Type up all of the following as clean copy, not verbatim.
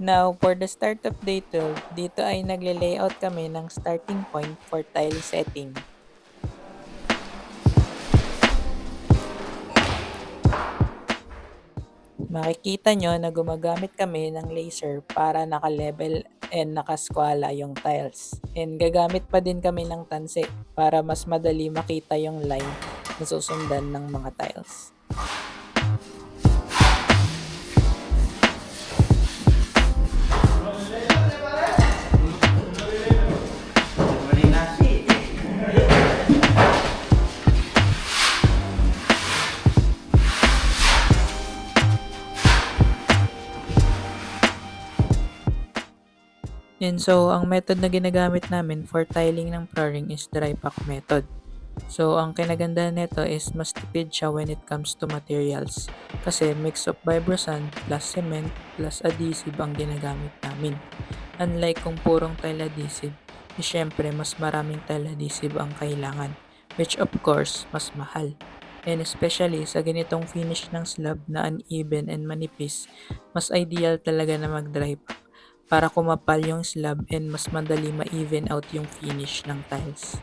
Now, for the startup day 12, dito ay nagle-layout kami ng starting point for tile setting. Makikita nyo na gumagamit kami ng laser para naka-level and nakaskwala yung tiles. And gagamit pa din kami ng tanse para mas madali makita yung line na susundan ng mga tiles. And so, ang method na ginagamit namin for tiling ng flooring is dry pack method. So, ang kinagandahan nito is mas tipid siya when it comes to materials. Kasi mix of vibrosan plus cement plus adhesive ang ginagamit namin. Unlike kung purong tile adhesive, syempre mas maraming tile adhesive ang kailangan, which of course, mas mahal. And especially sa ganitong finish ng slab na uneven and manipis, mas ideal talaga na mag-dry pack para kumapal yung slab and mas madali ma-even out yung finish ng tiles.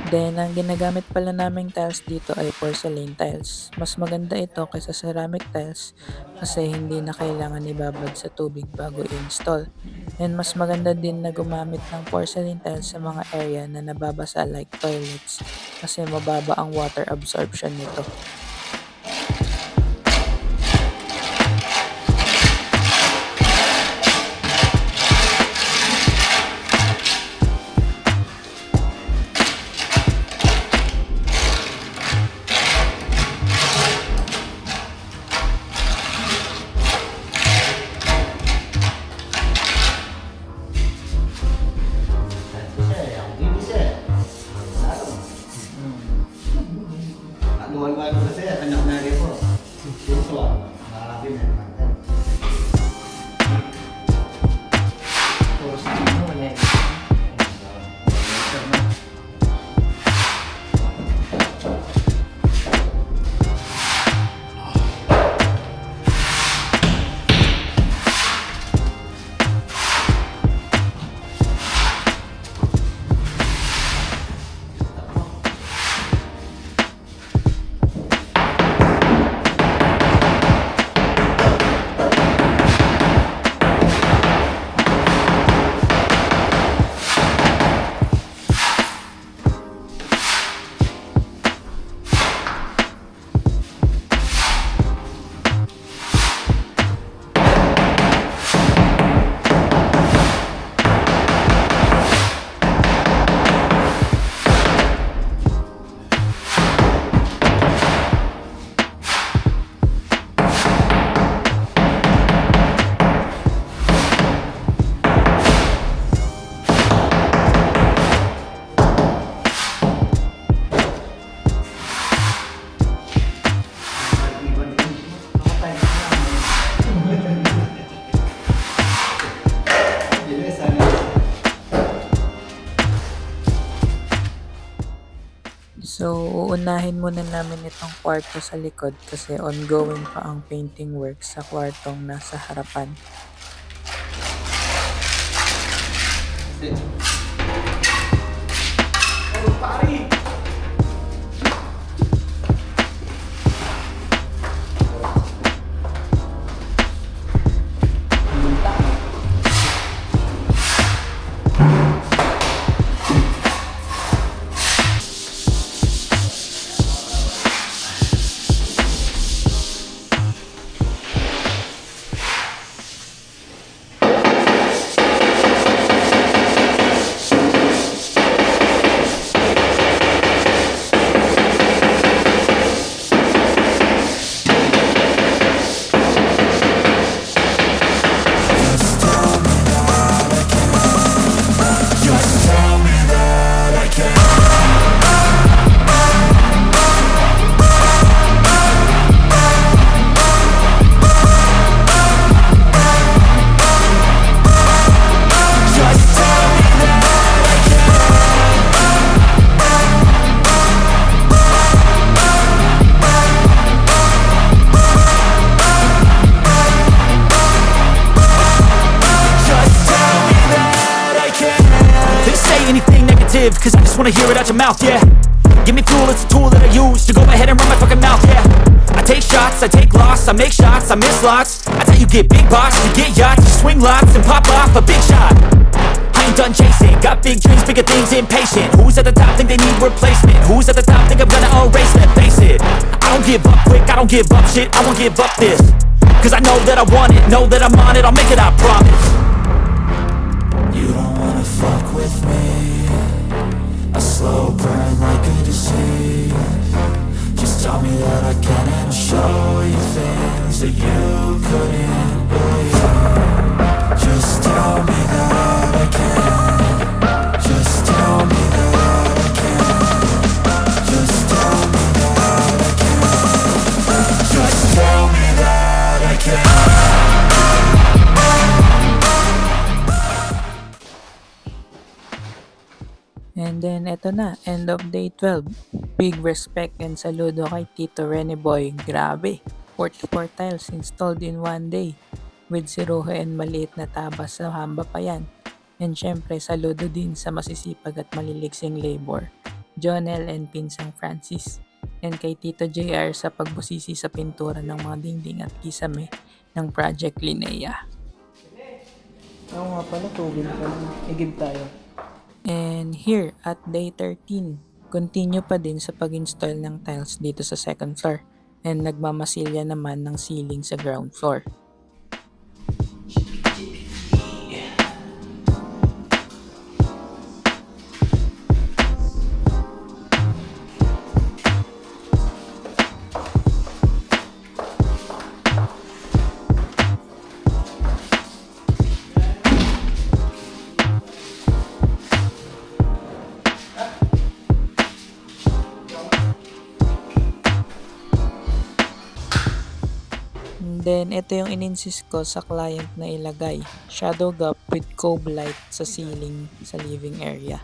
Then, ang ginagamit pala naming tiles dito ay porcelain tiles. Mas maganda ito kaysa ceramic tiles kasi hindi na kailangan ibabad sa tubig bago i-install. And mas maganda din na gumamit ng porcelain tiles sa mga area na nababasa like toilets kasi mababa ang water absorption nito. Luwan-luwan kasi anak na rin po. Puso marami na naman. Puso mo wala. So, uunahin muna namin itong kwarto sa likod kasi ongoing pa ang painting work sa kwartong nasa harapan. live, cause I just wanna hear it out your mouth, yeah. Give me fuel, it's a tool that I use to go ahead and run my fucking mouth, yeah. I take shots, I take loss, I make shots, I miss lots. That's how you get big box, you get yachts, you swing lots and pop off a big shot. I ain't done chasing, got big dreams, bigger things, impatient. Who's at the top think they need replacement? Who's at the top think I'm gonna erase them? Face it, I don't give up quick, I don't give up shit, I won't give up this. Cause I know that I want it, know that I'm on it, I'll make it, I promise. You don't wanna fuck with me, a slow burn like a disease. Just tell me that I can and I'll show you things that you couldn't believe. Just tell me that I can. Just tell me that I can. Just tell me that I can. Just tell me that I can. And then eto na, end of day 12. Big respect and saludo kay Tito Rene Boy. Grabe, 44 tiles installed in one day. With si Rojo and maliit na tabas sa hamba pa yan. And syempre saludo din sa masisipag at maliliksing labor, Jonel and Pinsang Francis. And kay Tito JR sa pagbusisi sa pintura ng mga dingding at kisame ng Project Linnea. Oo nga pala, tugin pa lang. Igib tayo. And here at day 13, continue pa din sa pag-install ng tiles dito sa second floor and nagmamasilya naman ng ceiling sa ground floor. Then, ito yung ininsist ko sa client na ilagay. Shadow gap with cove light sa ceiling sa living area.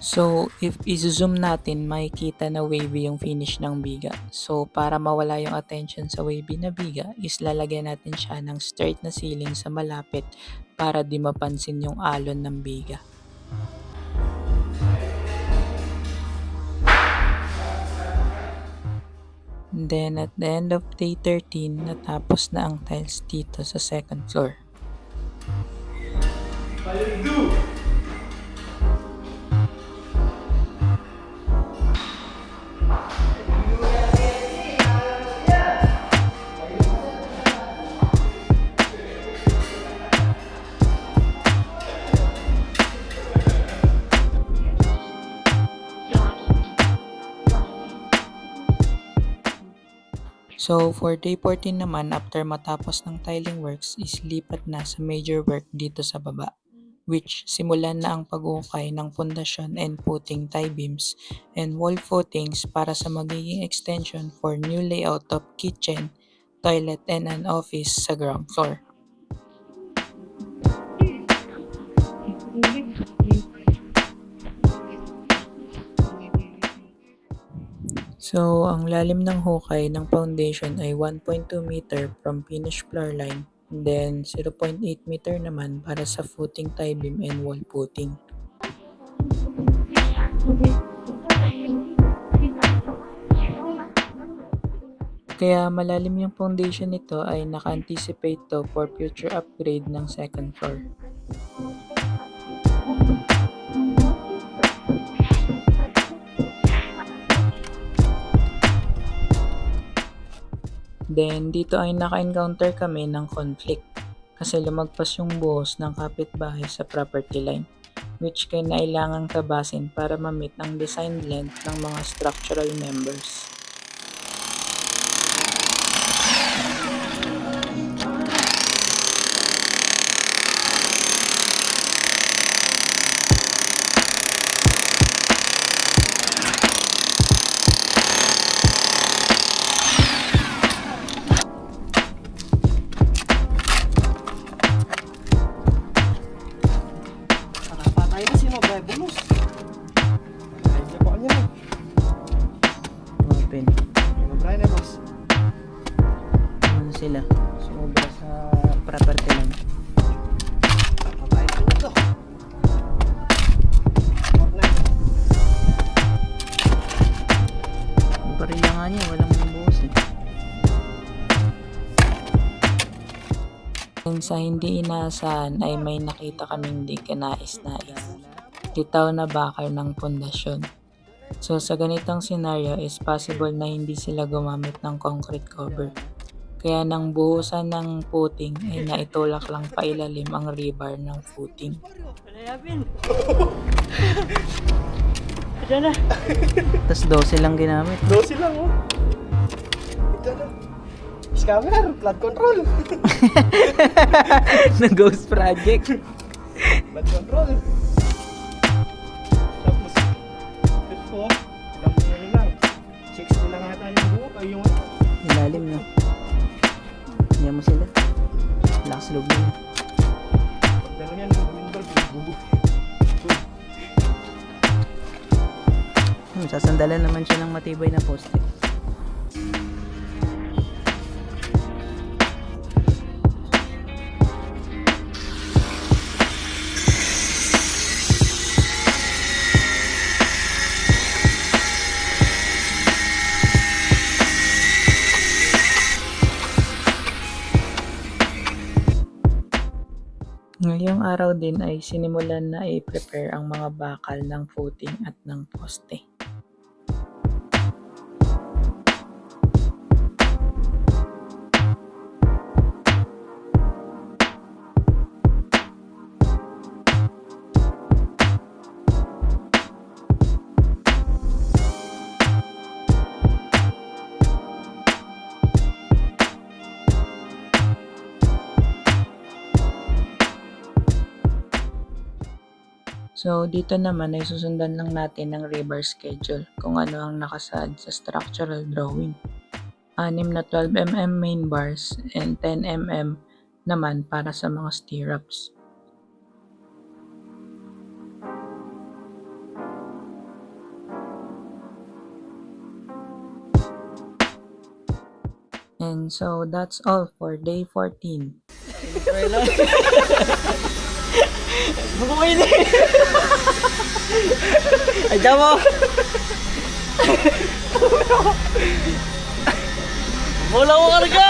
So, if i-zoom natin, makikita na wavy yung finish ng biga. So, para mawala yung attention sa wavy na biga, is lalagyan natin siya ng straight na ceiling sa malapit para di mapansin yung alon ng biga. Then at the end of day 13, natapos na ang tiles dito sa second floor. So, for day 14 naman, after matapos ng tiling works, is lipat na sa major work dito sa baba, which simulan na ang pag-ukay ng pundasyon and putting tie beams and wall footings para sa magiging extension for new layout of kitchen, toilet, and an office sa ground floor. So, ang lalim ng hukay ng foundation ay 1.2 meter from finished floor line, then 0.8 meter naman para sa footing tie beam and wall footing. Kaya malalim yung foundation nito ay naka-anticipate to for future upgrade ng second floor. Then, dito ay naka-encounter kami ng conflict kasi lumagpas yung buhos ng kapitbahay sa property line, which kailangang tabasin para ma-meet ang design length ng mga structural members. Patay na sino ba? Bulos. Ay, siya pa niya. Open. Ano ba na boss? Ano sila? Sumobra sa property line. Patay na to. nga niya, walang buhos eh. Sa hindi inaasahan ay may nakita kaming di kanais-nais. Litaw na bakal ng pundasyon. So sa ganitong scenario is possible na hindi sila gumamit ng concrete cover. Kaya nang buhusan ng footing ay naitulak lang pailalim ang rebar ng footing. Tapos 12 lang ginamit. 12 lang oh. Ito na. Scammer, flood control. Na ghost project. Flood control. Tapos, ito po, ilang lang. 60 lang ata yung buo. Ay yung ano. Ilalim na. Hindi mo sila. Lakas loob na. Pag gano'n yan, yung windbag, bubuk. Sasandalan naman siya ng matibay na poste. Ngayong araw din ay sinimulan na i-prepare ang mga bakal ng footing at ng poste. So, dito naman ay susundan lang natin ng rebar schedule kung ano ang nakasaad sa structural drawing. 6 na 12mm main bars and 10mm naman para sa mga stirrups. And so, that's all for day 14. Ay, damo! Wala ko karga!